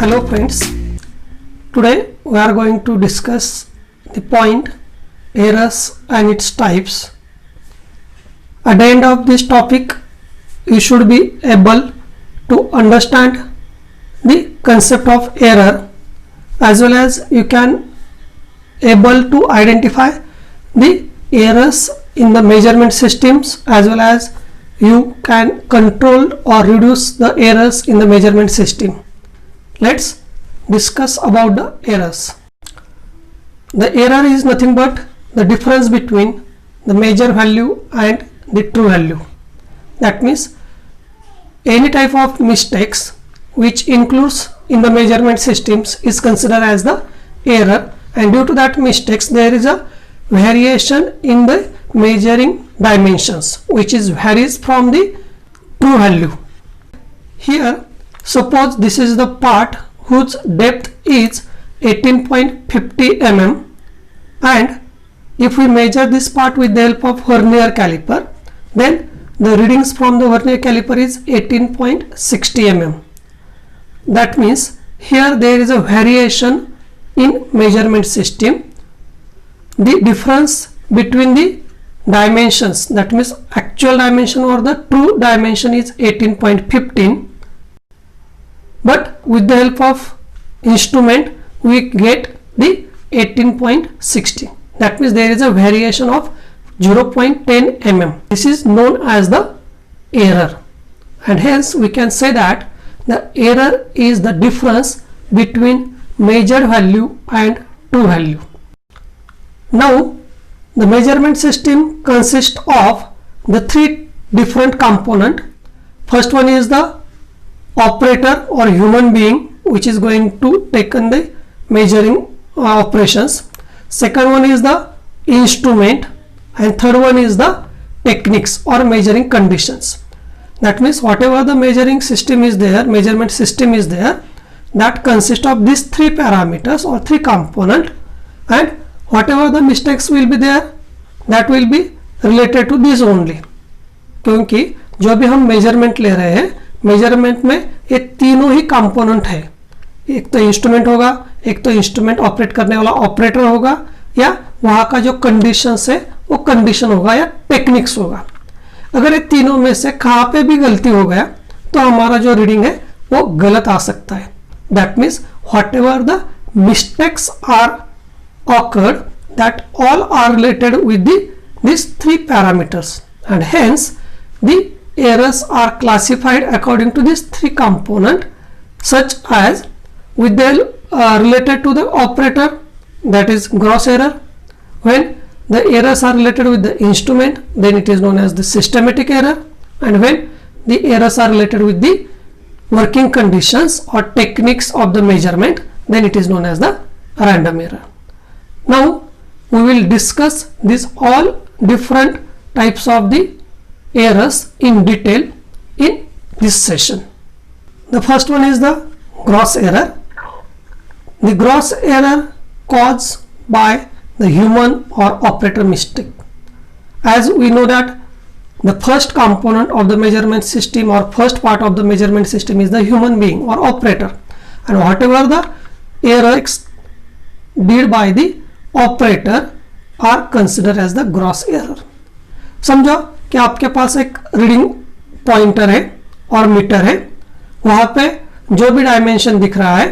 Hello friends, today we are going to discuss the point errors and its types. At the end of this topic, you should be able to understand the concept of error as well as you can able to identify the errors in the measurement systems as well as you can control or reduce the errors in the measurement system. Let's discuss about the errors. The error is nothing but the difference between the measure value and the true value. That means any type of mistakes which includes in the measurement systems is considered as the error, and due to that mistakes there is a variation in the measuring dimensions which is varies from the true value. Here suppose this is the part whose depth is 18.50 mm, and if we measure this part with the help of vernier caliper, then the readings from the vernier caliper is 18.60 mm. That means here there is a variation in measurement system. The difference between the dimensions, that means actual dimension or the true dimension, is 18.15, but with the help of instrument we get the 18.60. That means there is a variation of 0.10 mm. This is known as the error, and hence we can say that the error is the difference between measured value and true value. Now the measurement system consists of the three different components. First one is the operator or human being which is going to take in the measuring operations. Second one is the instrument, and third one is the techniques or measuring conditions. That means whatever the measuring system is there, measurement system is there, that consists of these three parameters or three components, and whatever the mistakes will be there that will be related to this only. क्योंकि जो भी हम measurement ले रहे हैं, measurement में ये तीनों ही कंपोनेंट है. एक तो इंस्ट्रूमेंट होगा, एक तो इंस्ट्रूमेंट ऑपरेट करने वाला ऑपरेटर होगा, या वहाँ का जो कंडीशंस है वो कंडीशन होगा या टेक्निक्स होगा. अगर ये तीनों में से कहाँ पे भी गलती हो गया तो हमारा जो रीडिंग है वो गलत आ सकता है. That means whatever the mistakes are occurred, that all are related with these three parameters, and hence the errors are classified according to these three components, such as with the related to the operator, that is gross error. When the errors are related with the instrument, then it is known as the systematic error, and when the errors are related with the working conditions or techniques of the measurement, then it is known as the random error. Now we will discuss these all different types of the errors in detail in this session. The first one is the gross error. The gross error caused by the human or operator mistake. As we know that the first component of the measurement system or first part of the measurement system is the human being or operator, and whatever the errors did by the operator are consider as the gross error. समझो कि आपके पास एक reading pointer है और metre है, वहाँ पे जो भी डायमेंशन दिख रहा है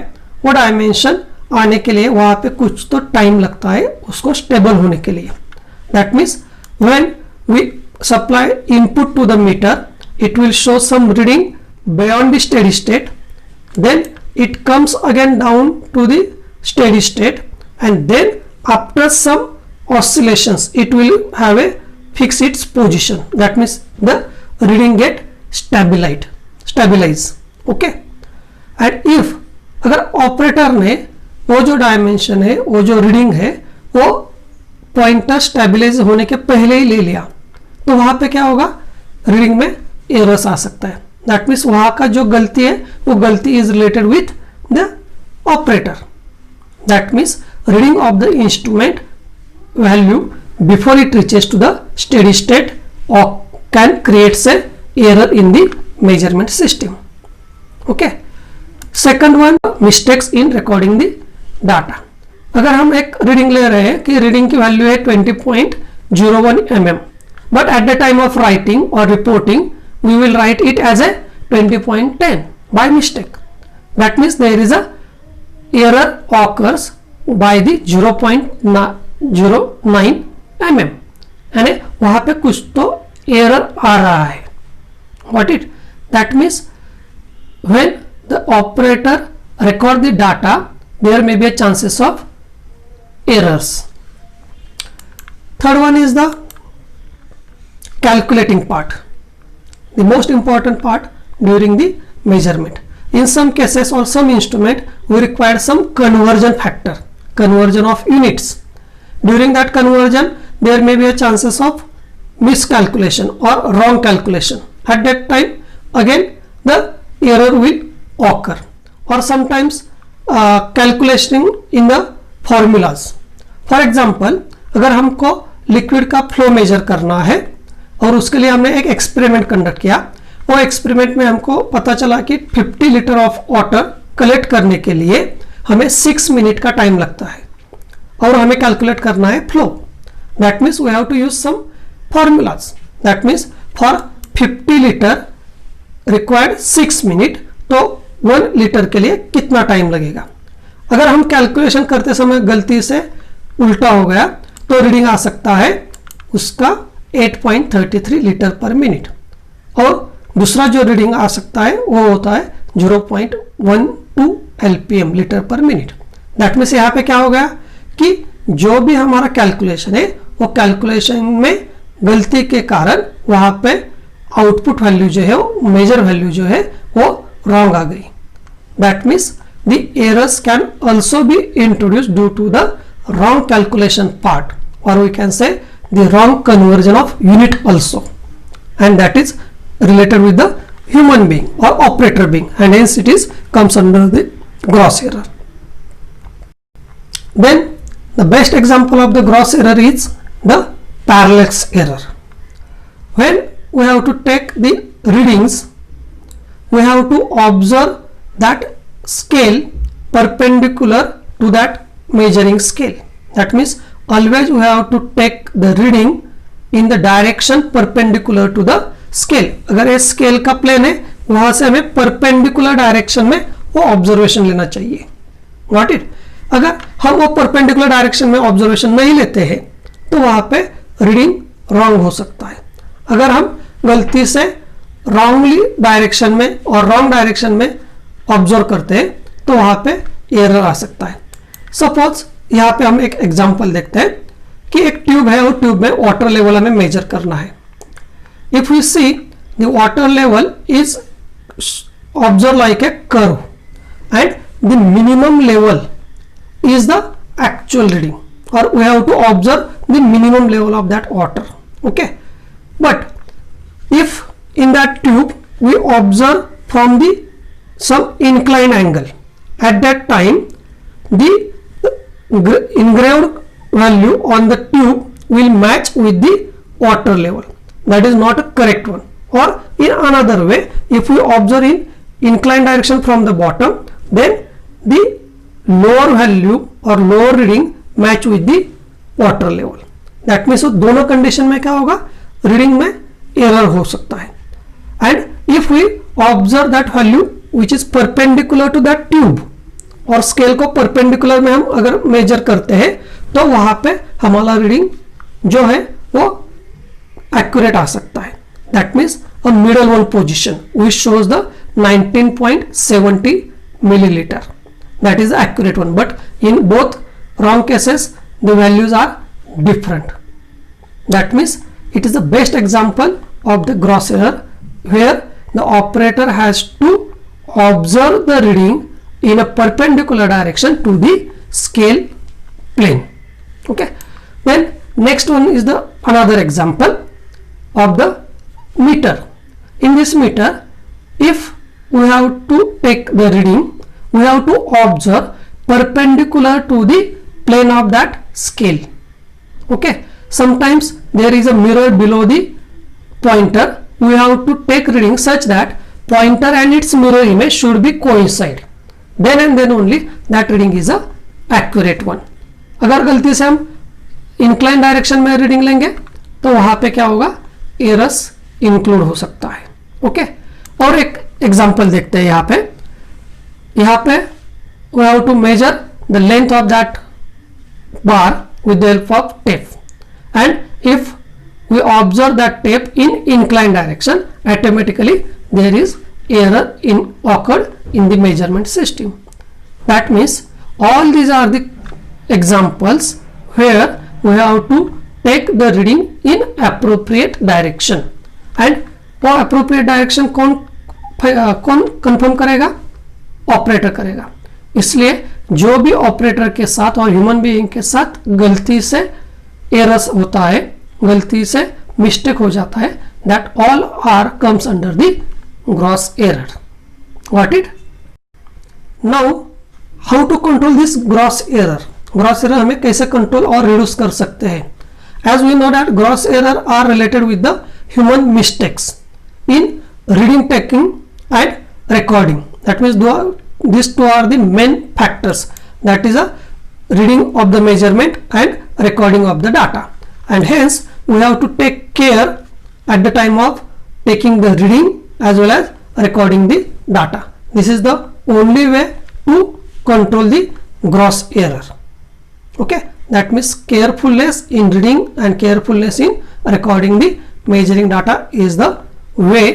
वो डायमेंशन आने के लिए वहाँ पे कुछ तो टाइम लगता है उसको स्टेबल होने के लिए. That means when we supply input to the meter it will show some reading beyond the steady state, then it comes again down to the steady state, and then after some oscillations it will have a fix its position. That means the reading get stabilize. Okay, and if अगर operator ने वो जो dimension है वो जो reading है वो pointer stabilise होने के पहले ही ले लिया तो वहाँ पे क्या होगा, रीडिंग में एरर्स आ सकता है. दैट मीन्स वहाँ का जो गलती है वो गलती is related with the operator. That means reading of the instrument value before it reaches to the steady state or can create a error in the measurement system. Okay, second one, mistakes in recording the data. अगर हम एक reading ले रहे हैं कि reading की value है 20.01 mm, but at the time of writing और reporting we will write it as a 20.10 by mistake. That means there is a error occurs by the 0.09 mm, यानी वहां पे कुछ तो एरर आ रहा है। What it that means when the operator record the data, there may be a chances of errors. Third one is the calculating part, the most important part during the measurement. In some cases or some instrument we require some conversion factor, conversion of units. During that conversion there may be a chances of miscalculation or wrong calculation. At that time again the error will occur, or sometimes calculation in the formulas. For example, अगर हमको liquid का flow measure करना है और उसके लिए हमने एक एक्सपेरिमेंट कंडक्ट किया, वो एक्सपेरिमेंट में हमको पता चला कि 50 लीटर ऑफ वाटर कलेक्ट करने के लिए हमें 6 मिनट का टाइम लगता है और हमें कैलकुलेट करना है flow. That means we have to use some formulas. That means for 50 litre required 6 minute, तो 1 लीटर के लिए कितना टाइम लगेगा। अगर हम कैलकुलेशन करते समय गलती से उल्टा हो गया तो रीडिंग आ सकता है उसका 8.33 लीटर पर मिनट, और दूसरा जो रीडिंग आ सकता है वो होता है 0.12 LPM लीटर पर मिनट। दैट मीन्स यहाँ पे क्या हो गया कि जो भी हमारा कैलकुलेशन है वो कैलकुलेशन में गलती के कारण वहां पे आउटपुट वैल्यू जो है, वो मेजर वैल्यू जो है वो wrong आ गई। That means the errors can also be introduced due to the wrong calculation part, or we can say the wrong conversion of unit also, and that is related with the human being or operator being, and hence it is comes under the gross error. Then the best example of the gross error is the parallax error. When we have to take the readings, we have to observe that scale perpendicular to that measuring scale. That means always we have to take the reading in the direction perpendicular to the scale. अगर ये scale का plane है वहां से हमें perpendicular direction में वो observation लेना चाहिए। Got it? अगर हम वो परपेंडिकुलर डायरेक्शन में ऑब्जर्वेशन नहीं लेते हैं तो वहां पे रीडिंग रॉन्ग हो सकता है। अगर हम गलती से रॉन्गली डायरेक्शन में और रॉन्ग डायरेक्शन में ऑब्जर्व करते हैं तो वहां पे एरर आ सकता है। सपोज यहाँ पे हम एक एग्जांपल देखते हैं कि एक ट्यूब है और ट्यूब में वाटर लेवल हमें मेजर करना है। If we see the water level is observe like a curve and the minimum level is the actual reading, or we have to observe the minimum level of that water. Okay, but if in that tube we observe from the some inclined angle, at that time the engraved value on the tube will match with the water level. That is not a correct one. Or in another way, if we observe in inclined direction from the bottom, then the lower value और lower reading match with the water level. That means दोनों condition में क्या होगा, reading में error हो सकता है। And if we observe that value which is perpendicular to that tube, और स्केल को परपेंडिकुलर में हम अगर मेजर करते हैं तो वहां पे हमारा रीडिंग जो है वो एक्यूरेट आ सकता है। That means a middle one position which shows the 19.70 millilitre. That is the accurate one, but in both wrong cases the values are different. That means it is the best example of the gross error where the operator has to observe the reading in a perpendicular direction to the scale plane. Okay, then next one is the another example of the meter. In this meter, if we have to take the reading, we have to observe perpendicular to the plane of that scale. Okay, sometimes there is a mirror below the pointer. We have to take reading such that pointer and its mirror image should be coincide. Then and then only that reading is a accurate one. अगर गलती से हम incline direction में reading लेंगे तो वहां पे क्या होगा, एरर्स इंक्लूड हो सकता है। ओके, और एक एग्जांपल देखते हैं। यहाँ पे we have to measure the length of that bar with the help of tape, and if we observe that tape in inclined direction, automatically there is error occurred in the measurement system. That means all these are the examples where we have to take the reading in appropriate direction, and वो appropriate direction कौन confirm करेगा, operator करेगा। इसलिए जो भी operator के साथ और ह्यूमन बीइंग के साथ गलती से एरर्स होता है, गलती से मिस्टेक हो जाता है, that all are comes under the gross error. What it now, how to control this gross error? Gross error हमें कैसे कंट्रोल और रिड्यूस कर सकते हैं? As we know that gross error are related with the human mistakes in reading, taking and recording. That means these two are the main factors, that is a reading of the measurement and recording of the data, and hence we have to take care at the time of taking the reading as well as recording the data. This is the only way to control the gross error. Okay, that means carefulness in reading and carefulness in recording the measuring data is the way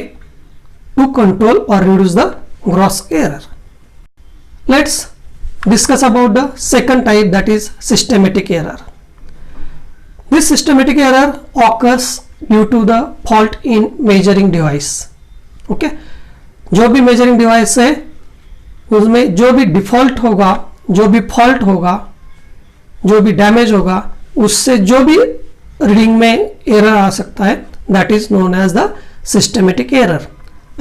to control or reduce the gross error. Let's discuss about the second type, that is systematic error. This systematic error occurs due to the fault in measuring device. Okay, जो भी measuring device है उसमें जो भी default होगा, जो भी fault होगा, जो भी डैमेज होगा, उससे जो भी रीडिंग में एरर आ सकता है, that is known as the systematic error.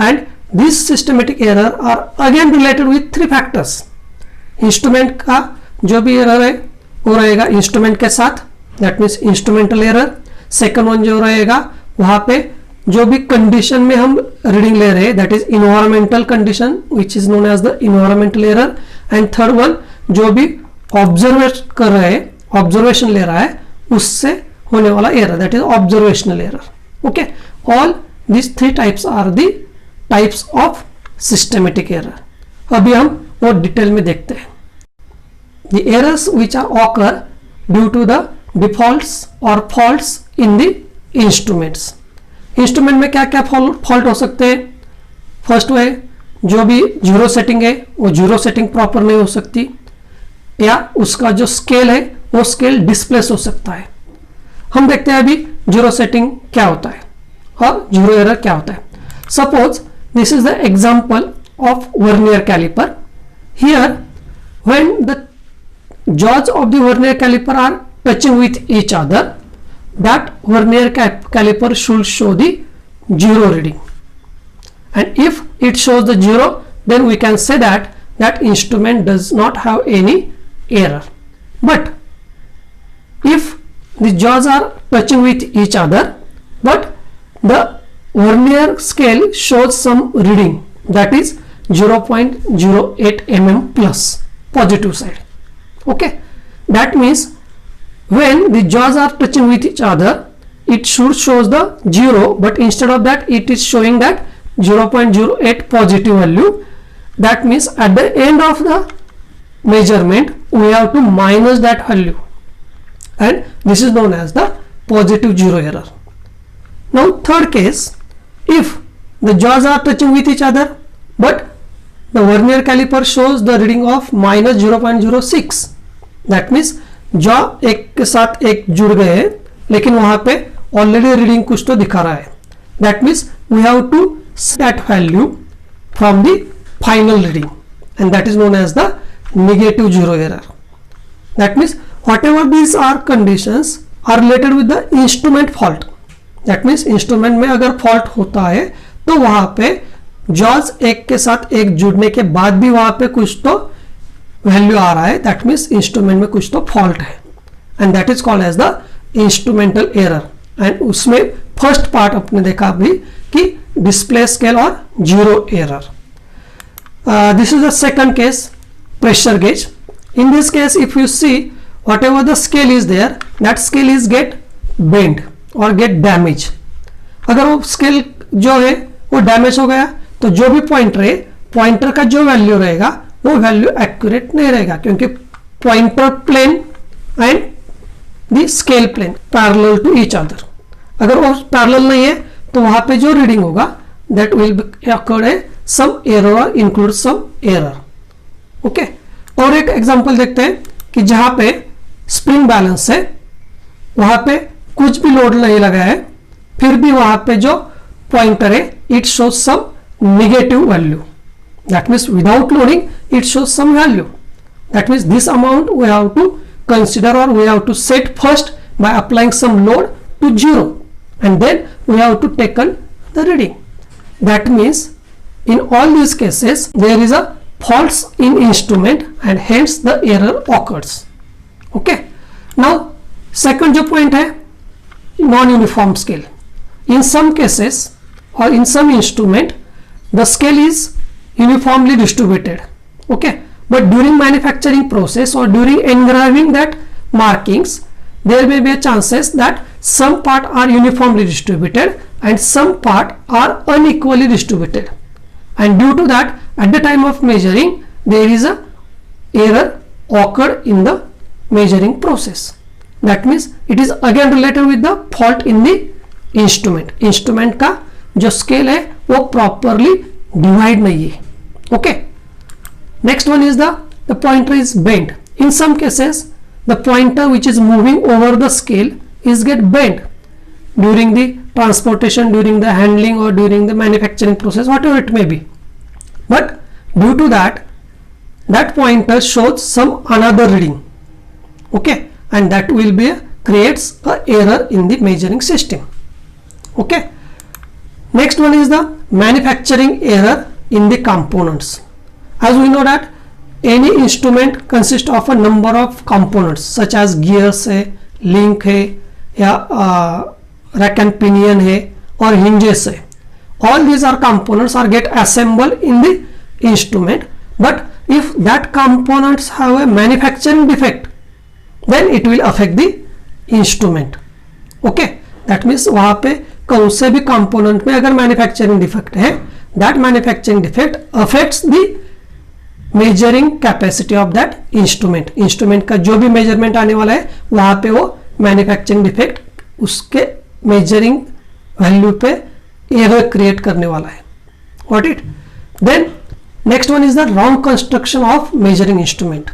And these systematic error are again related with three factors. Instrument का जो भी एरर है वो रहेगा इंस्ट्रूमेंट के साथ, that means instrumental error. Second one जो रहेगा वहां पे जो भी कंडीशन में हम रीडिंग ले रहे हैं, that is environmental condition which is known as the environmental error. And third one जो भी ऑब्जर्वेट कर रहे हैं, ऑब्जर्वेशन ले रहा है, उससे होने वाला error, that is observational error. Okay, all this three types are the types of systematic error. अभी हम वो डिटेल में देखते हैं। The errors which are occur due to the defaults और faults in the instruments. Instrument में क्या क्या फॉल्ट हो सकते हैं? फर्स्ट है जो भी जीरो सेटिंग है वो जीरो सेटिंग प्रॉपर नहीं हो सकती, या उसका जो स्केल है वो स्केल डिस्प्लेस हो सकता है। हम देखते हैं अभी जीरो सेटिंग क्या होता है और जीरो एरर क्या होता है। Suppose this is the example of vernier caliper. Here when the jaws of the vernier caliper are touching with each other, that vernier caliper should show the zero reading, and if it shows the zero, then we can say that that instrument does not have any error. But if the jaws are touching with each other but the vernier scale shows some reading, that is 0.08 mm plus positive side. Okay, that means when the jaws are touching with each other it should shows the 0, but instead of that it is showing that 0.08 positive value. That means at the end of the measurement we have to minus that value, and this is known as the positive zero error. Now third case, if the jaws are touching with each other but the vernier caliper shows the reading of minus 0.06, that means jaw एक के साथ एक जुड़ गए हैं लेकिन वहां पे ऑलरेडी रीडिंग कुछ तो दिखा रहा है, that means we have to set value from the final reading, and that is known as the negative zero error. That means whatever these are conditions are related with the instrument fault. That means instrument में अगर fault होता है तो वहां पे jaws एक के साथ एक जुड़ने के बाद भी वहां पे कुछ तो वैल्यू आ रहा है, दैट मीन्स इंस्ट्रूमेंट में कुछ तो फॉल्ट है, and that is called as the instrumental error. And उसमें फर्स्ट पार्ट अपने देखा अभी कि डिस्प्ले स्केल और zero error. This is the second case. pressure gauge. In this case, if you see, whatever the scale is there, that scale is get bent or get damaged. अगर वो scale जो है वो damage हो गया तो जो भी पॉइंटर है, पॉइंटर का जो वैल्यू रहेगा वो वैल्यू एक्यूरेट नहीं रहेगा, क्योंकि pointer plane and the scale plane parallel to each other. अगर वो पैरेलल नहीं है तो वहां पे जो रीडिंग होगा that will occur a some error और इंक्लूड सम एरर. ओके, और एक एग्जांपल देखते हैं कि जहां पे स्प्रिंग बैलेंस है, वहां पे कुछ भी लोड नहीं लगा है, फिर भी वहां पे जो पॉइंटर है it shows some negative value. That means without loading it shows some value. That means this amount we have to consider or we have to set first by applying some load to 0 and then we have to take the reading. That means in all these cases there is a faults in instrument and hence the error occurs. Okay, now second जो point है non uniform scale. In some cases or in some instrument the scale is uniformly distributed. Okay, but during manufacturing process or during engraving that markings, there may be a chances that some part are uniformly distributed and some part are unequally distributed, and due to that at the time of measuring there is a error occurred in the measuring process. That means it is again related with the fault in the instrument. Instrument का जो scale है वो properly divide नहीं है. Okay, next one is the pointer is bent. In some cases the pointer which is moving over the scale is get bent during the transportation, during the handling or during the manufacturing process, whatever it may be. But due to that pointer shows some another reading. Okay, and that will be creates a error in the measuring system. Okay, next one is the manufacturing error in the components. As we know that any instrument consists of a number of components such as gears है, link है, या rack and pinion है और hinges है. All these are components are get assembled in the instrument, but if that components have a manufacturing defect then it will affect the instrument. Okay, that means वहाँ पे कौन से भी component में अगर manufacturing defect है, that manufacturing defect affects the measuring capacity of that instrument. Instrument का जो भी मेजरमेंट आने वाला है वहां पे वो मैन्युफैक्चरिंग डिफेक्ट उसके मेजरिंग वैल्यू पे एरर क्रिएट करने वाला है. What it then next one is the wrong construction of measuring instrument.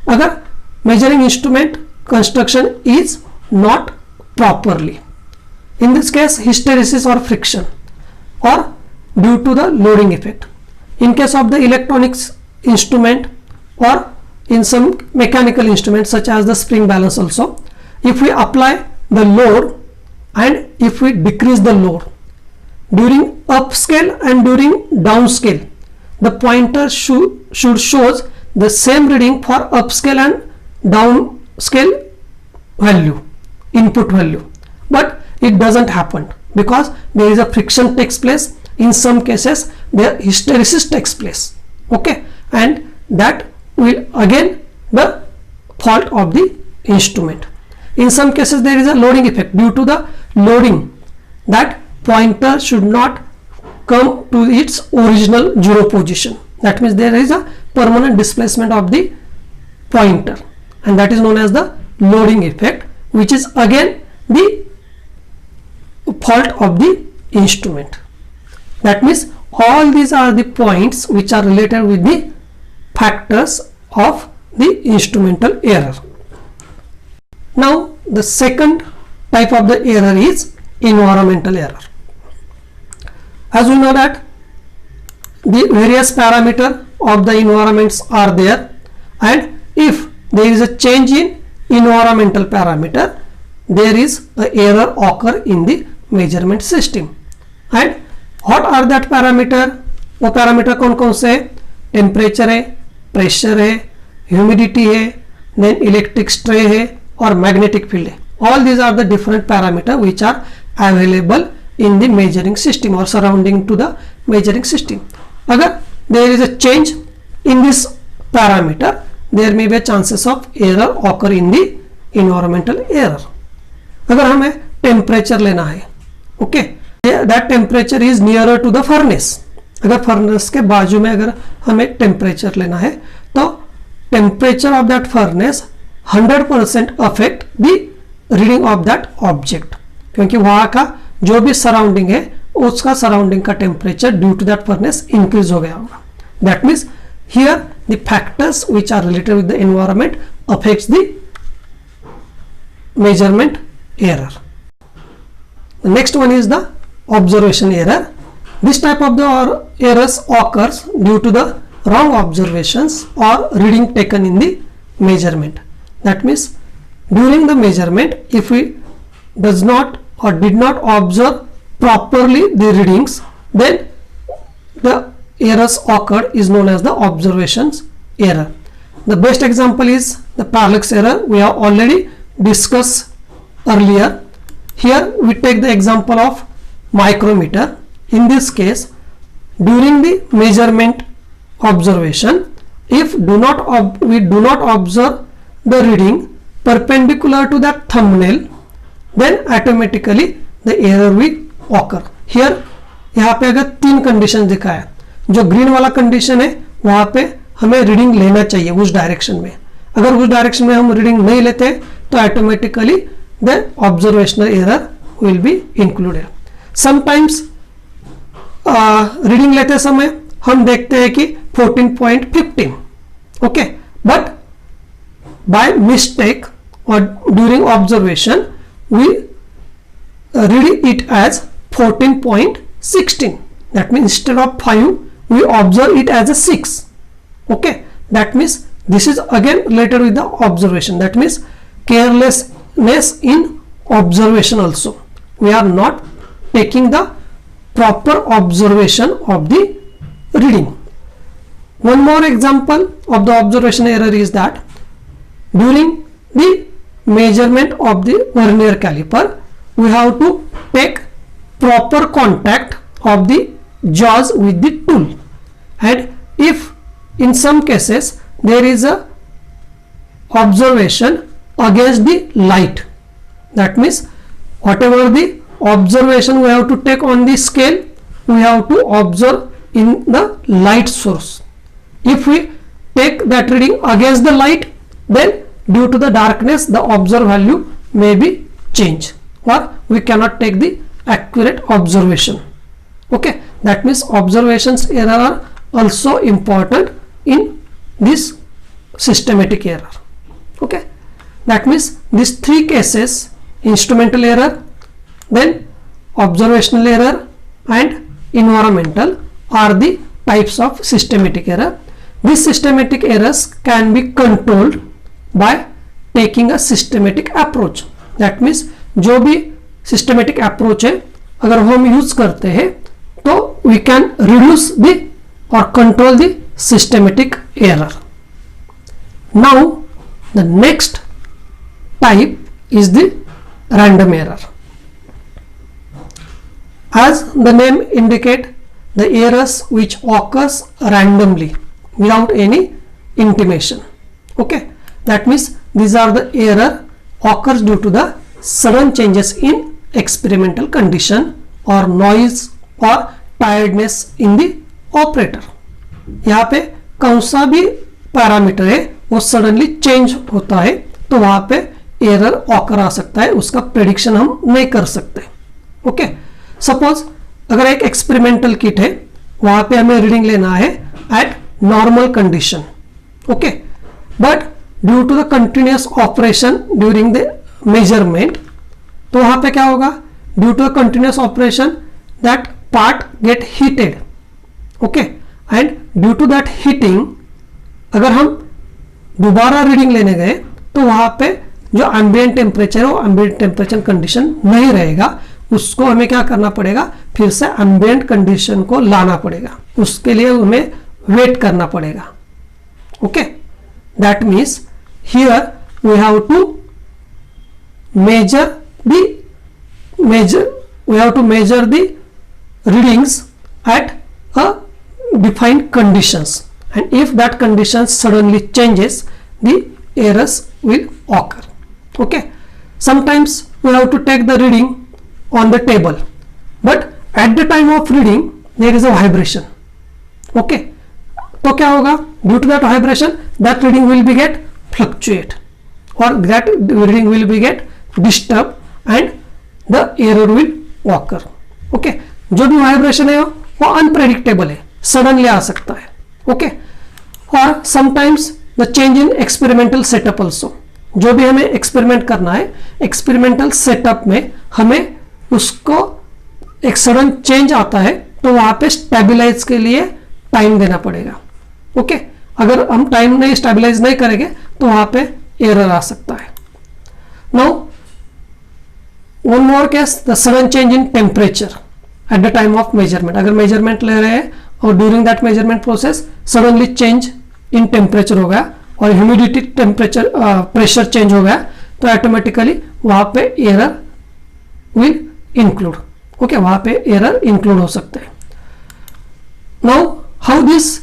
अगर measuring instrument construction is not properly, in this case hysteresis और फ्रिक्शन और due to the loading effect. In case of the electronics instrument or in some mechanical instruments such as the spring balance also, if we apply the load and if we decrease the load during upscale and during downscale, the pointer should shows the same reading for upscale and downscale value, input value, but it doesn't happen because there is a friction takes place. In some cases there hysteresis takes place. Okay, and that will again the fault of the instrument. In some cases there is a loading effect. Due to the loading, that pointer should not come to its original 0 position. That means there is a permanent displacement of the pointer, and that is known as the loading effect, which is again the fault of the instrument. That means all these are the points which are related with the factors of the instrumental error. Now the second type of the error is environmental error. As we know that the various parameters of the environments are there, and if there is a change in environmental parameter, there is a error occur in the measurement system. And what are that parameter? वो parameter कौन कौन से है? Temperature है, pressure है, humidity है, then electric stray है और मैग्नेटिक फील्ड है. All these are the different parameter which are available in the measuring system or surrounding to the measuring system. अगर there is a change in this parameter, there may be a chances of error occur in the environmental error. अगर हमें temperature लेना है, okay, that temperature is nearer to the furnace. अगर furnace के बाजू में अगर हमें टेम्परेचर लेना है तो temperature of that furnace 100% affect the reading of that object, क्योंकि वहां का जो भी सराउंडिंग है उसका सराउंडिंग का temperature due to that furnace increase हो गया होगा. That means here the factors which are related with the environment affects the measurement error. The next one is the observation error. This type of the errors occurs due to the wrong observations or reading taken in the measurement. That means during the measurement, if we does not or did not observe properly the readings, then the errors occurred is known as the observations error. The best example is the parallax error. We have already discussed earlier. Here we take the example of micrometer. In this case, during the measurement observation, if we do not observe the reading perpendicular to that thumbnail, then automatically the error will occur. Here यहाँ पे अगर 3 condition दिखा है, जो green वाला condition है वहां पे हमें रीडिंग लेना चाहिए उस डायरेक्शन में. अगर उस डायरेक्शन में हम रीडिंग नहीं लेते तो automatically the observational error will be included. Sometimes reading लेते समय हम देखते हैं कि 14.15, ओके, बट बाय मिस्टेक और during observation we read it as 14.16. That means instead of 5 we observe it as a 6. Okay, that means this is again related with the observation. That means carelessness in observation also. We are not taking the proper observation of the reading. One more example of the observation error is that during the measurement of the vernier caliper, we have to take proper contact of the jaws with the tool, and if in some cases there is a observation against the light, that means whatever the observation we have to take on the scale, we have to observe in the light source. If we take that reading against the light, then due to the darkness the observed value may be changed, or we cannot take the accurate observation. Okay, that means observations error are also important in this systematic error. Okay, that means these 3 cases, instrumental error, then observational error and environmental, are the types of systematic error. These systematic errors can be controlled by taking a systematic approach. That means जो भी systematic approach है अगर हम use करते हैं तो we can reduce the or control the systematic error. Now the next type is the random error. As the name indicate, the errors which occurs randomly without any intimation. Okay, that means these are the error occurs due to the sudden changes in experimental condition or noise or tiredness in the operator. यहाँ पे कौन सा भी parameter है वो suddenly change होता है तो वहां पे एरर ऑकर आ सकता है, उसका प्रेडिक्शन हम नहीं कर सकते. ओके, सपोज अगर एक एक्सपेरिमेंटल किट है वहां पे हमें रीडिंग लेना है at normal condition. Okay, but due to the continuous operation during the measurement, तो वहां पे क्या होगा, due to the continuous operation that part get heated. Okay, and due to that heating अगर हम दोबारा रीडिंग लेने गए तो वहां पे जो एम्बिएंट टेम्परेचर है वो एम्बिएंट टेम्परेचर कंडीशन नहीं रहेगा, उसको हमें क्या करना पड़ेगा, फिर से एम्बिएंट कंडीशन को लाना पड़ेगा, उसके लिए हमें वेट करना पड़ेगा. Okay, that means here we have to measure the readings at a defined conditions, and if that condition suddenly changes, the errors will occur. Okay, sometimes we have to take the reading on the table, but at the time of reading there is a vibration. Okay, तो क्या होगा, due to that vibration that reading will be get fluctuate or that reading will be get disturbed and the error will occur. Okay, जो भी vibration है वो unpredictable है, suddenly आ सकता है. ओके, और sometimes the change in experimental setup also. जो भी हमें एक्सपेरिमेंट करना है, एक्सपेरिमेंटल सेटअप में हमें उसको एक सडन चेंज आता है तो वहां पे स्टेबलाइज के लिए टाइम देना पड़ेगा. ओके, अगर हम टाइम नहीं स्टेबलाइज नहीं करेंगे तो वहां पे एरर आ सकता है. Now one more case, the sudden change in temperature at the time of measurement. अगर मेजरमेंट ले रहे हैं और during that measurement process suddenly change in temperature हो गया और ह्यूमिडिटी टेम्परेचर प्रेशर चेंज हो गया तो ऑटोमेटिकली वहां पे एरर विल इंक्लूड. ओके, वहां पे एरर इंक्लूड हो सकते हैं. Now how this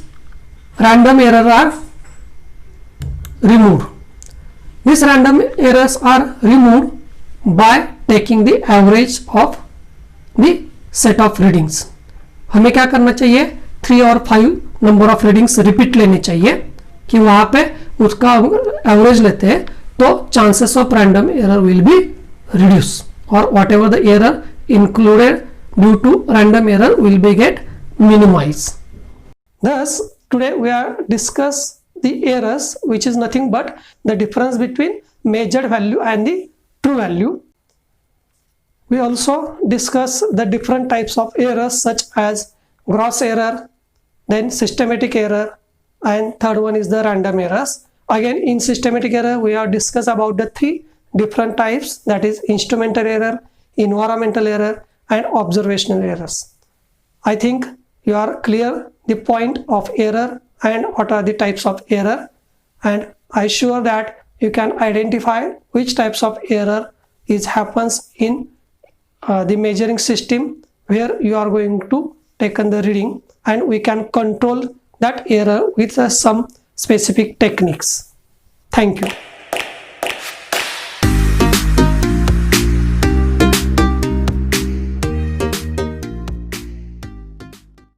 random error are removed. These random errors are removed by taking the average of the set of readings. हमें क्या करना चाहिए, 3 और 5 नंबर ऑफ रीडिंग्स रिपीट लेनी चाहिए कि वहां पे उसका एवरेज लेते हैं तो chances of random error will be reduce और whatever the error included due to random error will be get minimize. Thus today we are discuss the errors, which is nothing but the difference between measured value and the true value. We also discuss the different types of errors such as gross error, then systematic error, and third one is the random errors. Again, in systematic error we have discussed about the 3 different types, that is instrumental error, environmental error, and observational errors. I think you are clear the point of error and what are the types of error, and I sure that you can identify which types of error happens in the measuring system where you are going to take the reading, and we can control that error with some specific techniques. Thank you.